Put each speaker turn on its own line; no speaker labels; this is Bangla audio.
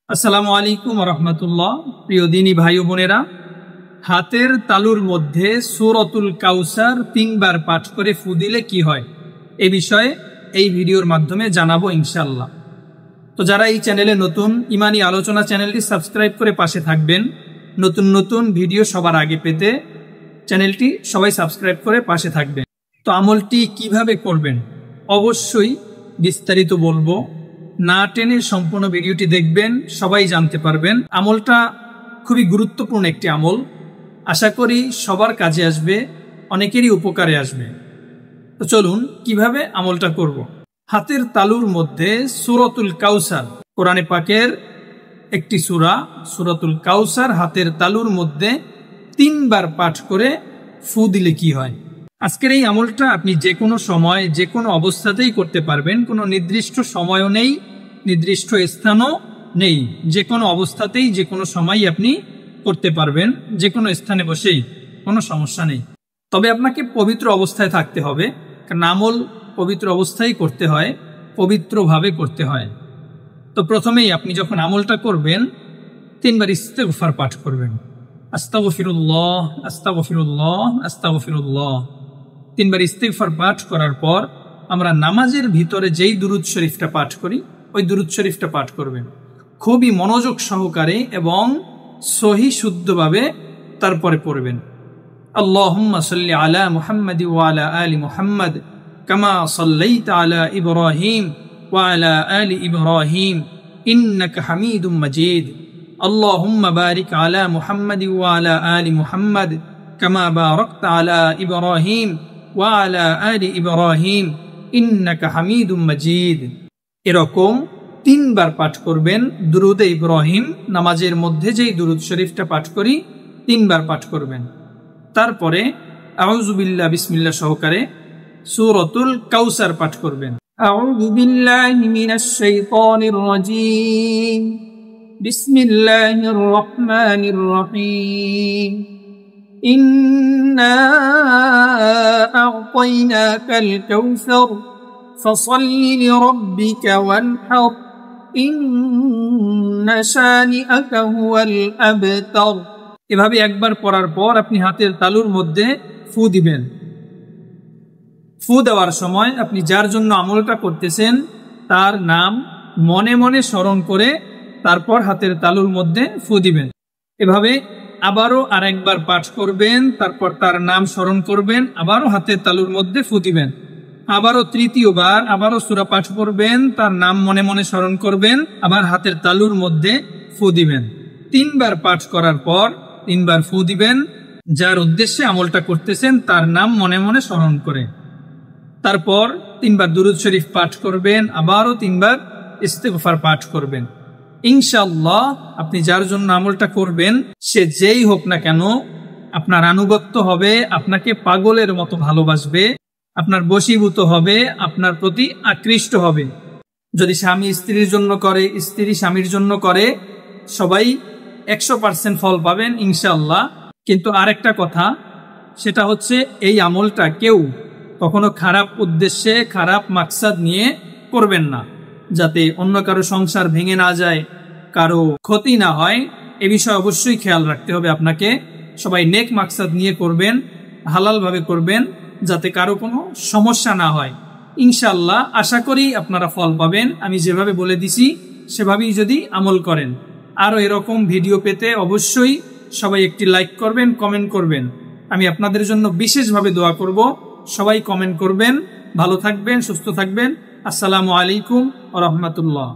আসসালামু আলাইকুম রহমতুল্লাহ। প্রিয় দিনী ভাই ও বোনেরা, হাতের তালুর মধ্যে সূরাতুল কাউসার 3 বার পাঠ করে ফু দিলে কি হয়, এই বিষয়ে এই ভিডিওর মাধ্যমে জানাবো ইনশাআল্লাহ। তো যারা এই চ্যানেলে নতুন, ইমানি আলোচনা চ্যানেলটি সাবস্ক্রাইব করে পাশে থাকবেন। নতুন নতুন ভিডিও সবার আগে পেতে চ্যানেলটি সবাই সাবস্ক্রাইব করে পাশে থাকবেন। তো আমলটি কিভাবে করবেন অবশ্যই বিস্তারিত বলবো, না টেনে সম্পূর্ণ ভিডিওটি দেখবেন, সবাই জানতে পারবেন। আমলটা খুবই গুরুত্বপূর্ণ একটি আমল, আশা করি সবার কাজে আসবে, অনেকেরই উপকারে আসবে। তো চলুন কিভাবে আমলটা করব। হাতের তালুর মধ্যে সূরাতুল কাউসার, কোরআনে পাকের একটি সূরা সূরাতুল কাউসার, হাতের তালুর মধ্যে 3 বার পাঠ করে ফু দিলে কি হয়। আজকের এই আমলটা আপনি যে কোনো সময় যে কোনো অবস্থাতেই করতে পারবেন, কোনো নির্দিষ্ট সময়ও নেই, নির্দিষ্ট স্থানও নেই, যে কোনো অবস্থাতেই যে কোনো সময়ই আপনি করতে পারবেন, যে কোনো স্থানে বসেই, কোনো সমস্যা নেই। তবে আপনাকে পবিত্র অবস্থায় থাকতে হবে, কারণ আমল পবিত্র অবস্থায় করতে হয়, পবিত্রভাবে করতে হয়। তো প্রথমেই আপনি যখন আমলটা করবেন 3 বার ইস্তেগফার পাঠ করবেন। আস্তাগফিরুল্লাহ আস্তাগফিরুল্লাহ আস্তাগফিরুল্লাহ। 3 বার ইস্তেগফার পাঠ করার পর আমরা নামাজের ভিতরে যেই দুরূদ শরীফটা পাঠ করি, ওই দুরূদ শরীফটা পাঠ করবেন খুবই মনোযোগ সহকারে এবং সহি শুদ্ধভাবে, তারপরে পড়বেন আল্লাহুম্মা সাল্লি আলা মুহাম্মাদি ওয়া আলা আলি মুহাম্মাদ কামা সাল্লাইতা আলা ইব্রাহিম ওয়া আলা আলি ইব্রাহিম ইন্নাকা হামিদুম মাজিদ। আল্লাহুম্মা বারিক আলা মুহাম্মাদি ওয়া আলা আলি মুহাম্মাদ কামা বারাকতা আলা ইব্রাহিম ওয়া আলা আলি ইব্রাহিম ইন্নাকা হামিদুম মাজিদ। এরকম 3 বার পাঠ করবেন। দুরুদে ইব্রাহিম, নামাজের মধ্যে যেই দুরুদ শরীফটা পাঠ করি, 3 বার পাঠ করবেন। তারপরে আউযু বিল্লাহ বিসমিল্লাহ সহকারে সূরাতুল কাউসার পাঠ করবেন। আউযু বিল্লাহি মিনাশ শাইতানির রাজীম, বিসমিল্লাহির রহমানির রহিম। ইন্না আ'তাইনাকাল কাউসার ফাসাল্লি লিরাব্বিকা ওয়ানহার ইন্না শানিআকা হুয়াল আবতার। এভাবে একবার পড়ার পর আপনি হাতের তালুর মধ্যে ফু দিবেন। ফু দেওয়ার সময় আপনি যার জন্য আমলটা করতেছেন তার নাম মনে মনে স্মরণ করে তারপর হাতের তালুর মধ্যে ফু দিবেন। এভাবে আবারও আরেকবার পাঠ করবেন, তারপর তার নাম স্মরণ করবেন, আবারও হাতের তালুর মধ্যে ফু দিবেন। আবারও তৃতীয়বার আবারও সূরা পাঠ করবেন, তার নাম মনে মনে স্মরণ করবেন, আবার হাতের তালুর মধ্যে ফু দিবেন। 3 বার পাঠ করার পর 3 বার ফু দিবেন, যার উদ্দেশ্যে আমলটা করতেছেন তার নাম মনে মনে স্মরণ করে। তারপর 3 বার দুরূদ শরীফ পাঠ করবেন, আবারও 3 বার ইস্তেগফার পাঠ করবেন। ইনশাআল্লাহ আপনি যার জন্য আমলটা করবেন সে যেই হোক না কেন, আপনার আনুগত্য হবে, আপনাকে পাগলের মতো ভালোবাসবে, আপনার বশীভূত হবে, আপনার প্রতি আকৃষ্ট হবে। যদি স্বামী স্ত্রীর জন্য করে, স্ত্রী স্বামীর জন্য করে, সবাই 100% ফল পাবেন ইনশাআল্লাহ। কিন্তু আরেকটা কথা, সেটা হচ্ছে এই আমলটা কেউ কখনো খারাপ উদ্দেশ্যে, খারাপ মাকসাদ নিয়ে করবেন না, যাতে অন্য কারো সংসার ভেঙে না যায়, কারো ক্ষতি না হয়, এ বিষয়ে অবশ্যই খেয়াল রাখতে হবে আপনাকে। সবাই নেক মাকসাদ নিয়ে করবেন, হালালভাবে করবেন, যাতে কারো কোনো সমস্যা না হয়। ইনশাআল্লাহ আশা করি আপনারা ফল পাবেন। আমি যেভাবে বলে দিছি সেভাবেই যদি আমল করেন। আরও এরকম ভিডিও পেতে অবশ্যই সবাই একটি লাইক করবেন, কমেন্ট করবেন। আমি আপনাদের জন্য বিশেষভাবে দোয়া করব। সবাই কমেন্ট করবেন। ভালো থাকবেন, সুস্থ থাকবেন। আসসালামু আলাইকুম ওয়া রাহমাতুল্লাহ।